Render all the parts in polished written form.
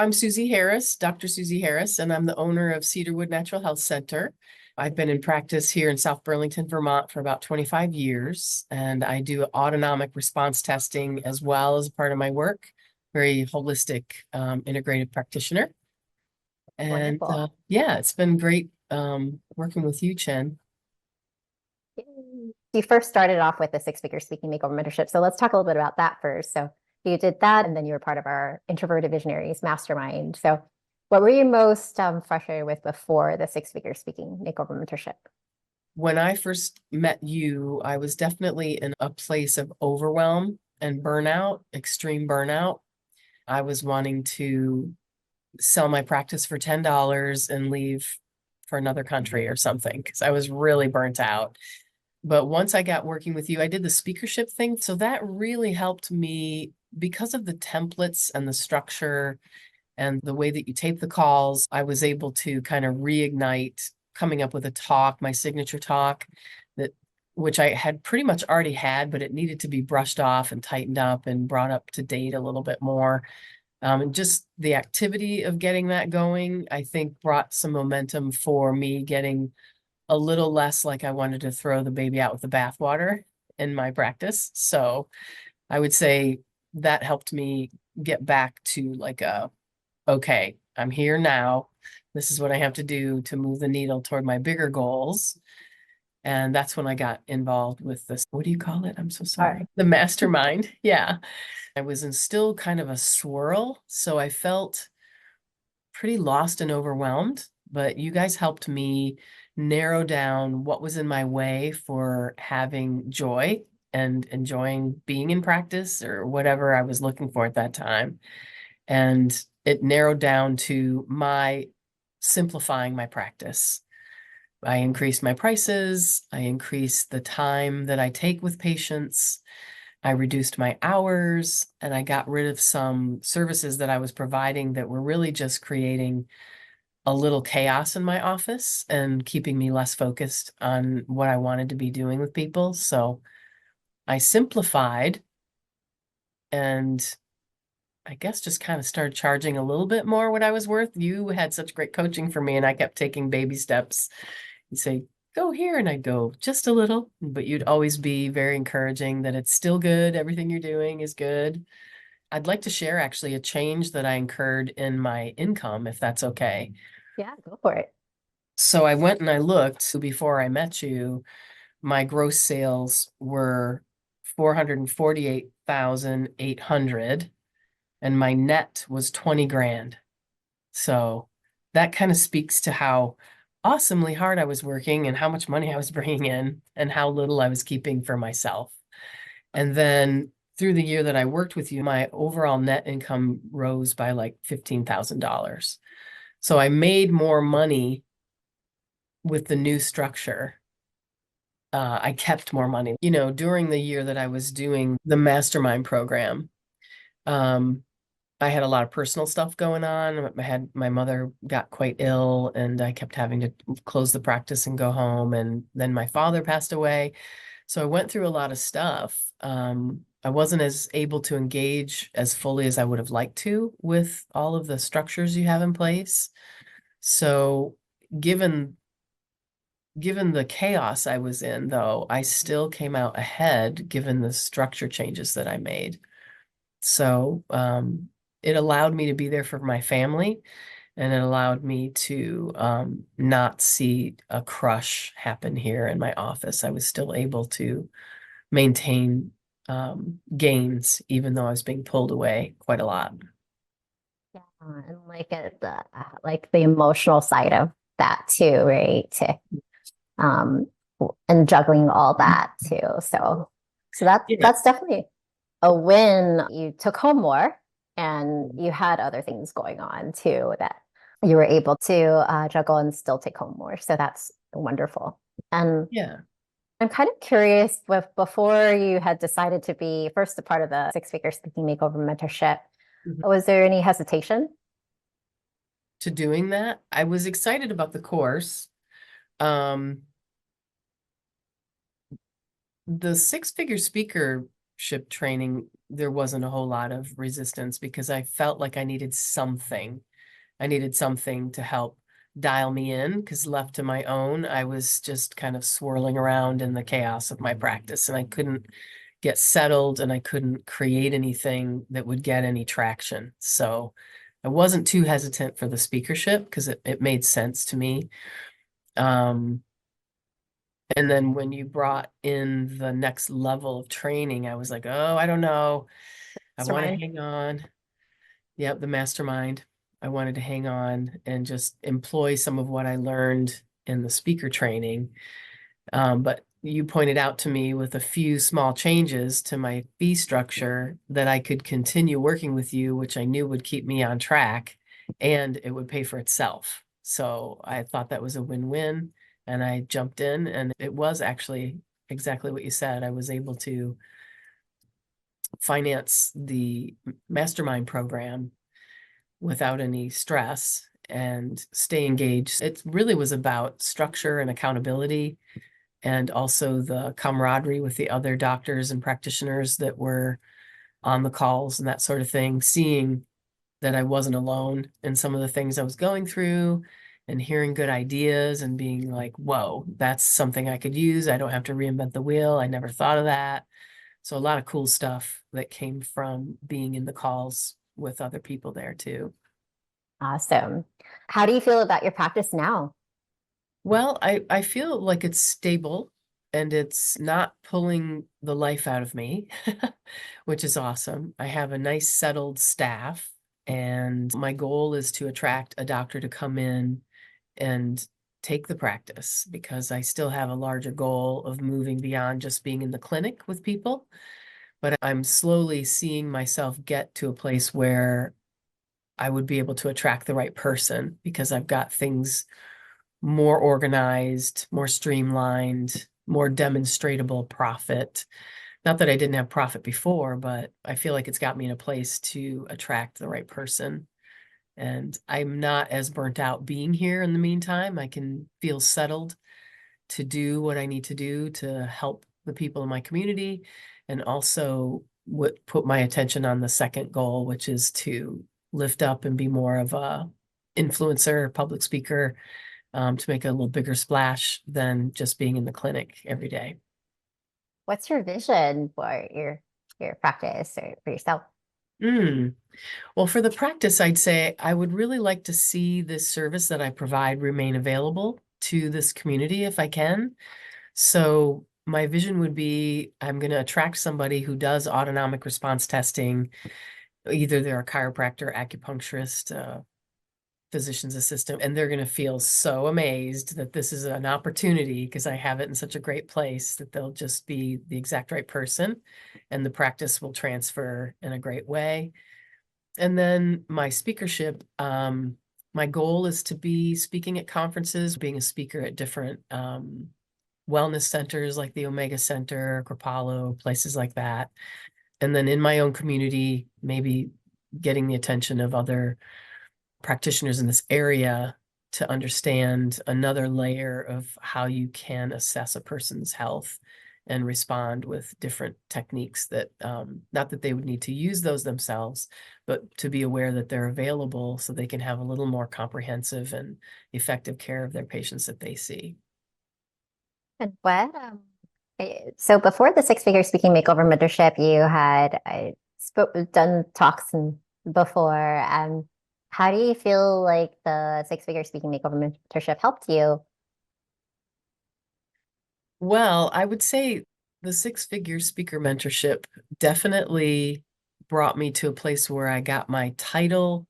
I'm Suzy Harris, Dr. Suzy Harris, and I'm the owner of Cedarwood Natural Health Center. I've been in practice here in South Burlington, Vermont for about 25 years, and I do autonomic response testing as well as a part of my work. Very holistic, integrative practitioner. And Wonderful. yeah, it's been great working with you, Chen. You first started off with the six-figure Speaking Makeover Mentorship. So let's talk a little bit about that first. So you did that, and then you were part of our Introverted Visionaries Mastermind. So what were you most frustrated with before the six-figure Speaking Makeover Mentorship? When I first met you, I was definitely in a place of overwhelm and burnout, extreme burnout. I was wanting to sell my practice for $10 and leave for another country or something because I was really burnt out. But once I got working with you, I did the speakership thing. So that really helped me because of the templates and the structure and the way that you tape the calls. I was able to kind of reignite coming up with a talk, my signature talk, that which I had pretty much already had, but it needed to be brushed off and tightened up and brought up to date a little bit more. And just the activity of getting that going, I think brought some momentum for me getting a little less like I wanted to throw the baby out with the bathwater in my practice. So I would say that helped me get back to like okay, I'm here now. This is what I have to do to move the needle toward my bigger goals. And that's when I got involved with this. What do you call it? I'm so All sorry. right. The mastermind. Yeah. I was in still kind of a swirl. So I felt pretty lost and overwhelmed, but you guys helped me narrow down what was in my way for having joy and enjoying being in practice or whatever I was looking for at that time. And it narrowed down to my simplifying my practice. I increased my prices. I increased the time that I take with patients. I reduced my hours and I got rid of some services that I was providing that were really just creating a little chaos in my office and keeping me less focused on what I wanted to be doing with people. So I simplified and I guess just kind of started charging a little bit more what I was worth. You had such great coaching for me and I kept taking baby steps. You'd say, go here, and I'd go just a little, but you'd always be very encouraging that it's still good. Everything you're doing is good. I'd like to share actually a change that I incurred in my income, if that's okay. Yeah, go for it. So I went and I looked before I met you. My gross sales were 448,800 and my net was 20 grand. So that kind of speaks to how awesomely hard I was working and how much money I was bringing in and how little I was keeping for myself. And then through the year that I worked with you, my overall net income rose by like $15,000. So I made more money with the new structure. I kept more money. During the year that I was doing the mastermind program, um, I had a lot of personal stuff going on. My mother got quite ill and I kept having to close the practice and go home. And then my father passed away. So I went through a lot of stuff. I wasn't as able to engage as fully as I would have liked to with all of the structures you have in place. So given the chaos I was in, though, I still came out ahead given the structure changes that I made. So it allowed me to be there for my family and it allowed me to not see a crush happen here in my office. I was still able to maintain gains, even though I was being pulled away quite a lot. Yeah, and like the emotional side of that too, right? Um, and juggling all that too. So Yeah. that's definitely a win. You took home more and you had other things going on too that you were able to juggle and still take home more. So that's wonderful. And Yeah. I'm kind of curious with before you had decided to be first a part of the six-figure Speaking Makeover Mentorship, Mhm. was there any hesitation? To doing that, I was excited about the course. Um, the six-figure speakership training there wasn't a whole lot of resistance because I felt like I needed something. I needed something to help dial me in because left to my own, I was just kind of swirling around in the chaos of my practice and I couldn't get settled and I couldn't create anything that would get any traction. So I wasn't too hesitant for the speakership because it made sense to me. Um, and then when you brought in the next level of training, I was like, oh, I don't know. I want to Mastermind. hang on. Yep, the mastermind. I wanted to hang on and just employ some of what I learned in the speaker training. But you pointed out to me with a few small changes to my fee structure that I could continue working with you, which I knew would keep me on track and it would pay for itself. So I thought that was a win-win and I jumped in and it was actually exactly what you said. I was able to finance the mastermind program without any stress and stay engaged. It really was about structure and accountability and also the camaraderie with the other doctors and practitioners that were on the calls and that sort of thing, seeing that I wasn't alone in some of the things I was going through and hearing good ideas and being like, whoa, that's something I could use. I don't have to reinvent the wheel. I never thought of that. So a lot of cool stuff that came from being in the calls with other people there too. Awesome. How do you feel about your practice now? Well, I feel like it's stable and it's not pulling the life out of me, which is awesome. I have a nice settled staff, and my goal is to attract a doctor to come in and take the practice because I still have a larger goal of moving beyond just being in the clinic with people. But I'm slowly seeing myself get to a place where I would be able to attract the right person because I've got things more organized, more streamlined, more demonstratable profit. Not that I didn't have profit before, but I feel like it's got me in a place to attract the right person. And I'm not as burnt out being here in the meantime. I can feel settled to do what I need to do to help the people in my community and also put my attention on the second goal, which is to lift up and be more of a influencer, public speaker, to make a little bigger splash than just being in the clinic every day. What's your vision for your practice or for yourself? Mm. Well, for the practice, I'd say I would really like to see this service that I provide remain available to this community if I can. So my vision would be I'm going to attract somebody who does autonomic response testing. Either they're a chiropractor, acupuncturist, physician's assistant, and they're going to feel so amazed that this is an opportunity because I have it in such a great place that they'll just be the exact right person and the practice will transfer in a great way. And then my speakership, my goal is to be speaking at conferences, being a speaker at different wellness centers like the Omega Center, Kripalu, places like that. And then in my own community, maybe getting the attention of other practitioners in this area to understand another layer of how you can assess a person's health and respond with different techniques that not that they would need to use those themselves, but to be aware that they're available so they can have a little more comprehensive and effective care of their patients that they see. And so before the six-figure speaking makeover mentorship, you had done talks and before. How do you feel like the six-figure speaking makeover mentorship helped you? Well, I would say the six-figure speaker mentorship definitely brought me to a place where I got my title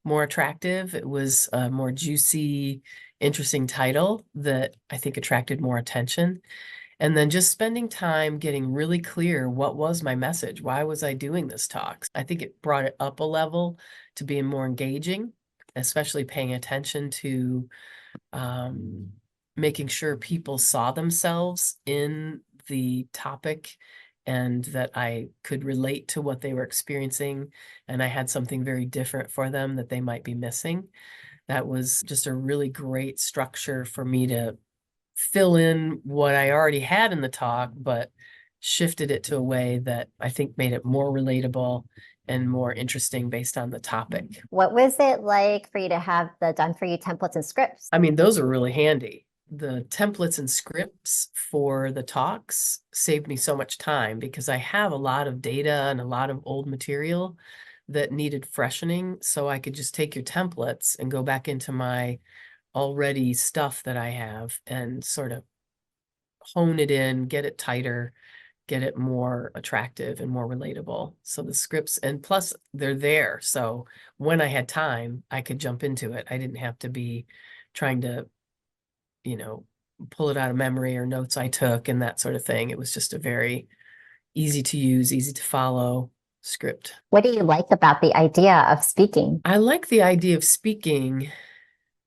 more attractive. It was a more juicy, interesting title that I think attracted more attention. And then just spending time getting really clear what was my message? Why was I doing this talk? I think it brought it up a level to being more engaging, especially paying attention to um, making sure people saw themselves in the topic and that I could relate to what they were experiencing and I had something very different for them that they might be missing. That was just a really great structure for me to fill in what I already had in the talk, but shifted it to a way that I think made it more relatable and more interesting based on the topic. What was it like for you to have the done for you templates and scripts? I mean, those are really handy. The templates and scripts for the talks saved me so much time because I have a lot of data and a lot of old material that needed freshening. So I could just take your templates and go back into my already stuff that I have and sort of hone it in, get it tighter, get it more attractive and more relatable. So the scripts, and plus they're there. So when I had time, I could jump into it. I didn't have to be trying to, you know, pull it out of memory or notes I took and that sort of thing. It was just a very easy to use, easy to follow script. What do you like about the idea of speaking? I like the idea of speaking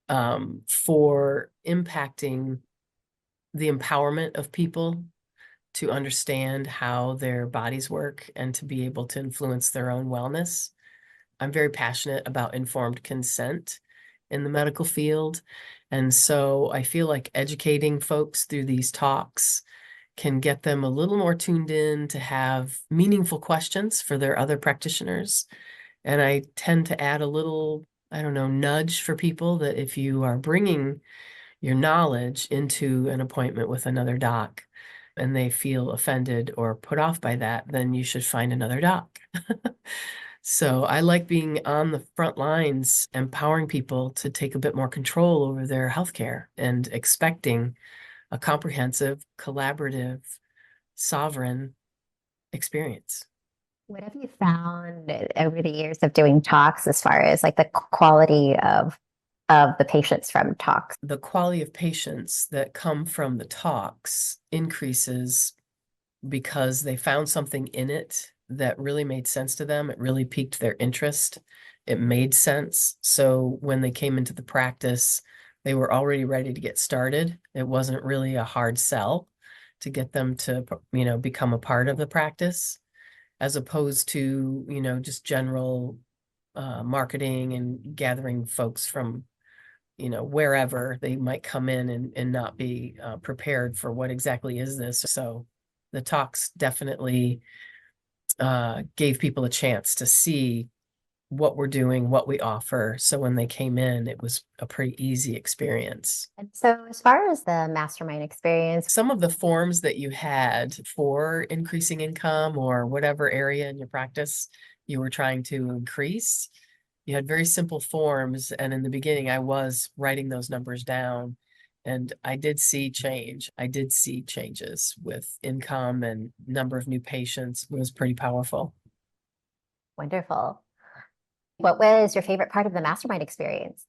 for impacting the empowerment of people to understand how their bodies work and to be able to influence their own wellness. I'm very passionate about informed consent in the medical field. And so I feel like educating folks through these talks can get them a little more tuned in to have meaningful questions for their other practitioners. And I tend to add a little, I don't know, nudge for people that if you are bringing your knowledge into an appointment with another doc and they feel offended or put off by that, then you should find another doc. So I like being on the front lines, empowering people to take a bit more control over their healthcare and expecting a comprehensive, collaborative, sovereign experience. What have you found over the years of doing talks as far as like the quality of the patients from talks? The quality of patients that come from the talks increases because they found something in it that really made sense to them. It really piqued their interest. It made sense. So when they came into the practice, they were already ready to get started. It wasn't really a hard sell to get them to, become a part of the practice, as opposed to, just general marketing and gathering folks from, wherever they might come in and not be prepared for what exactly is this. So the talks definitely gave people a chance to see what we're doing, what we offer. So when they came in, it was a pretty easy experience. And so, as far as the mastermind experience, Some of the forms that you had for increasing income or whatever area in your practice you were trying to increase, you had very simple forms. And in the beginning, I was writing those numbers down. And I did see change. I did see changes with income and number of new patients. It was pretty powerful. wonderful. What was your favorite part of the mastermind experience?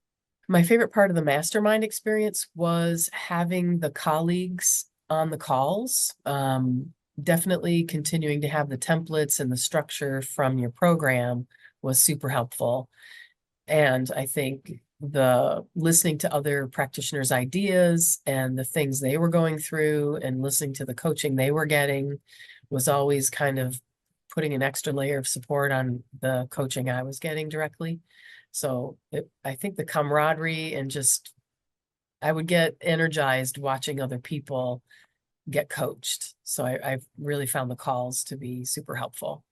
My favorite part of the mastermind experience was having the colleagues on the calls. Definitely continuing to have the templates and the structure from your program was super helpful. And I think the listening to other practitioners' ideas and the things they were going through and listening to the coaching they were getting was always kind of putting an extra layer of support on the coaching I was getting directly. So I think the camaraderie and just, I would get energized watching other people get coached. So I've really found the calls to be super helpful.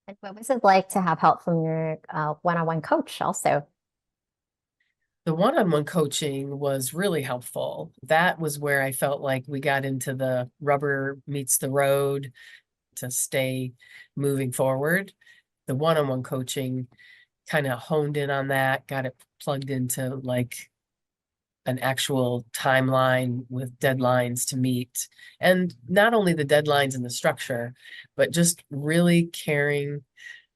And what was it like to have help from your one-on-one coach also? The one-on-one coaching was really helpful. That was where I felt like we got into the rubber meets the road to stay moving forward. The one-on-one coaching kind of honed in on that, got it plugged into like an actual timeline with deadlines to meet. And not only the deadlines and the structure, but just really caring,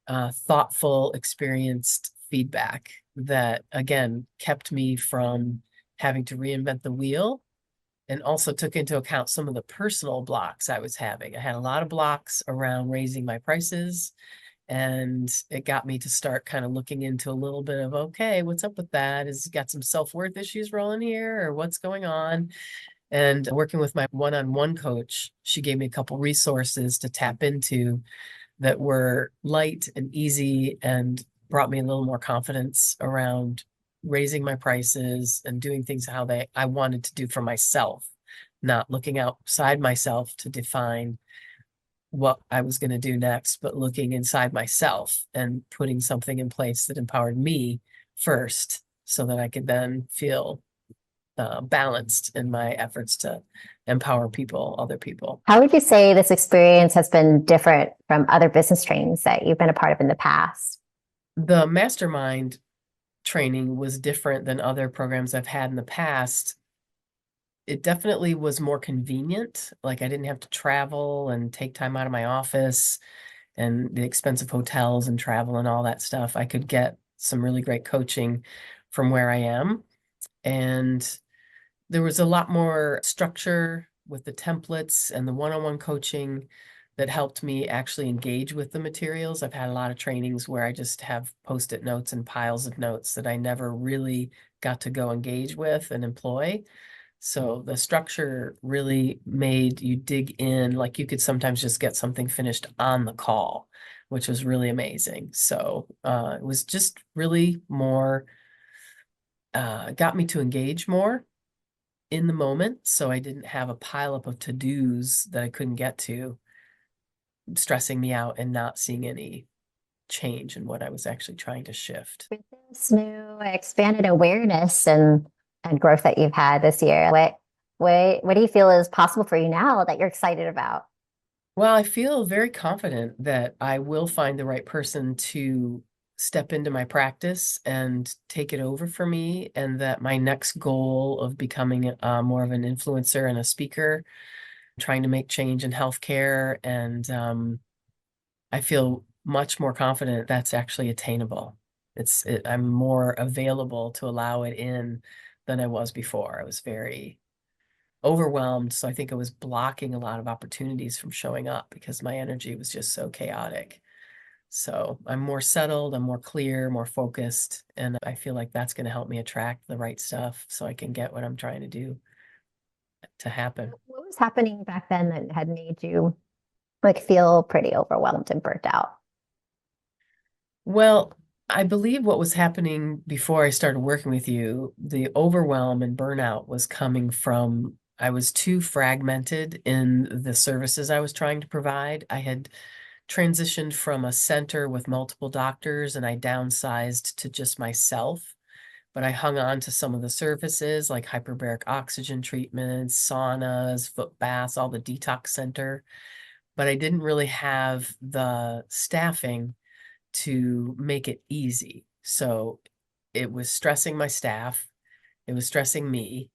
thoughtful, experienced feedback that, again, kept me from having to reinvent the wheel and also took into account some of the personal blocks I was having. I had a lot of blocks around raising my prices, and it got me to start kind of looking into a little bit of, okay, what's up with that? Is got some self-worth issues rolling here or what's going on? And working with my one-on-one coach, she gave me a couple resources to tap into that were light and easy and brought me a little more confidence around raising my prices and doing things how I wanted to do for myself, not looking outside myself to define what I was going to do next, but looking inside myself and putting something in place that empowered me first so that I could then feel balanced in my efforts to empower people, other people. How would you say this experience has been different from other business trainings that you've been a part of in the past? The mastermind training was different than other programs I've had in the past. It definitely was more convenient. Like I didn't have to travel and take time out of my office and the expensive hotels and travel and all that stuff. I could get some really great coaching from where I am. And there was a lot more structure with the templates and the one-on-one coaching that helped me actually engage with the materials. I've had a lot of trainings where I just have post-it notes and piles of notes that I never really got to go engage with and employ. So the structure really made you dig in, like you could sometimes just get something finished on the call, which was really amazing. So it was just really more, got me to engage more in the moment. So I didn't have a pileup of to-dos that I couldn't get to, stressing me out and not seeing any change in what I was actually trying to shift. With this new expanded awareness and growth that you've had this year, what do you feel is possible for you now that you're excited about? Well, I feel very confident that I will find the right person to step into my practice and take it over for me, and that my next goal of becoming more of an influencer and a speaker, trying to make change in healthcare, and I feel much more confident that's actually attainable. I'm more available to allow it in than I was before. I was very overwhelmed. So I think I was blocking a lot of opportunities from showing up because my energy was just so chaotic. So I'm more settled, I'm more clear, more focused, and I feel like that's going to help me attract the right stuff so I can get what I'm trying to do to happen. What was happening back then that had made you like feel pretty overwhelmed and burnt out? Well, I believe what was happening before I started working with you, the overwhelm and burnout was coming from I was too fragmented in the services I was trying to provide. I had transitioned from a center with multiple doctors and I downsized to just myself. But I hung on to some of the services like hyperbaric oxygen treatments, saunas, foot baths, all the detox center. But I didn't really have the staffing to make it easy. So it was stressing my staff, it was stressing me,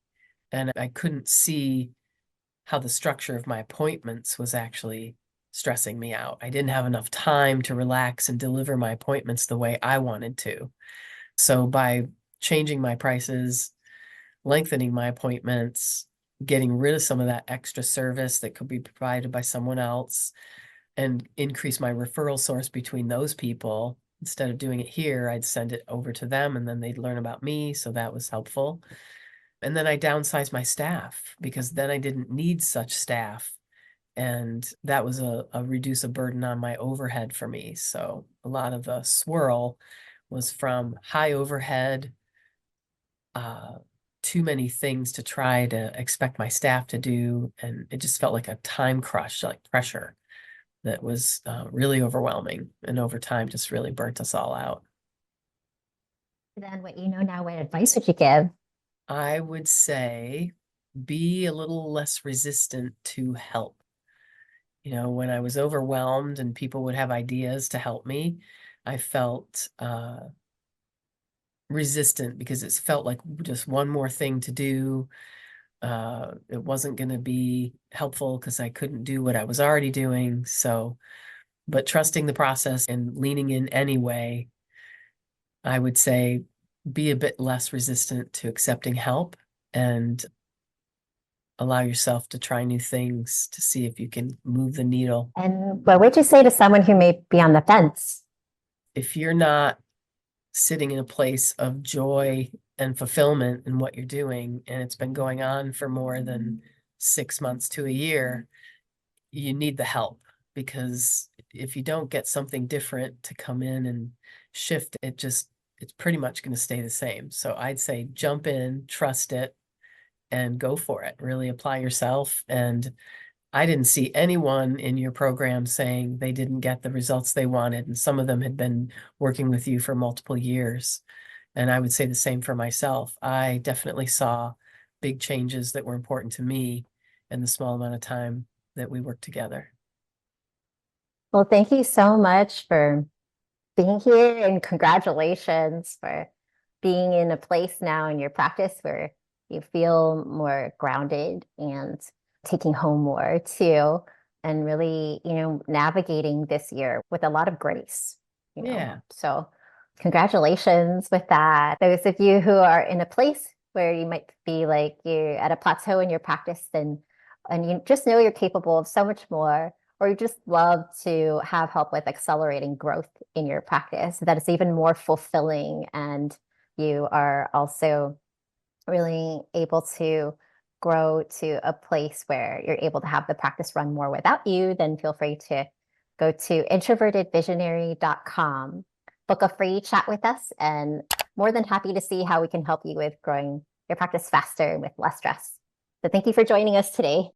and I couldn't see how the structure of my appointments was actually stressing me out. I didn't have enough time to relax and deliver my appointments the way I wanted to. So by changing my prices, lengthening my appointments, getting rid of some of that extra service that could be provided by someone else, and increase my referral source between those people. Instead of doing it here, I'd send it over to them and then they'd learn about me. So that was helpful. And then I downsized my staff because then I didn't need such staff. And that was a reduce a burden on my overhead for me. So a lot of the swirl was from high overhead, too many things to try to expect my staff to do. And it just felt like a time crush, like pressure that was really overwhelming. And over time, just really burnt us all out. Then what you know now, what advice would you give? I would say be a little less resistant to help. You know, when I was overwhelmed and people would have ideas to help me, I felt resistant because it felt like just one more thing to do. It wasn't going to be helpful because I couldn't do what I was already doing. So, but trusting the process and leaning in anyway, I would say be a bit less resistant to accepting help and allow yourself to try new things to see if you can move the needle. And what would you say to someone who may be on the fence? If you're not sitting in a place of joy and fulfillment in what you're doing, and it's been going on for more than 6 months to a year, you need the help because if you don't get something different to come in and shift, it's pretty much going to stay the same. So I'd say jump in, trust it, and go for it. Really apply yourself. And I didn't see anyone in your program saying they didn't get the results they wanted. And some of them had been working with you for multiple years. And I would say the same for myself. I definitely saw big changes that were important to me in the small amount of time that we worked together. Well, thank you so much for being here, and congratulations for being in a place now in your practice where you feel more grounded and taking home more too, and really, navigating this year with a lot of grace. Yeah. So congratulations with that. Those of you who are in a place where you might be like you're at a plateau in your practice, and you just know you're capable of so much more, or you just love to have help with accelerating growth in your practice, that it's even more fulfilling, and you are also really able to grow to a place where you're able to have the practice run more without you, then feel free to go to introvertedvisionary.com, book a free chat with us, and more than happy to see how we can help you with growing your practice faster with less stress. So thank you for joining us today.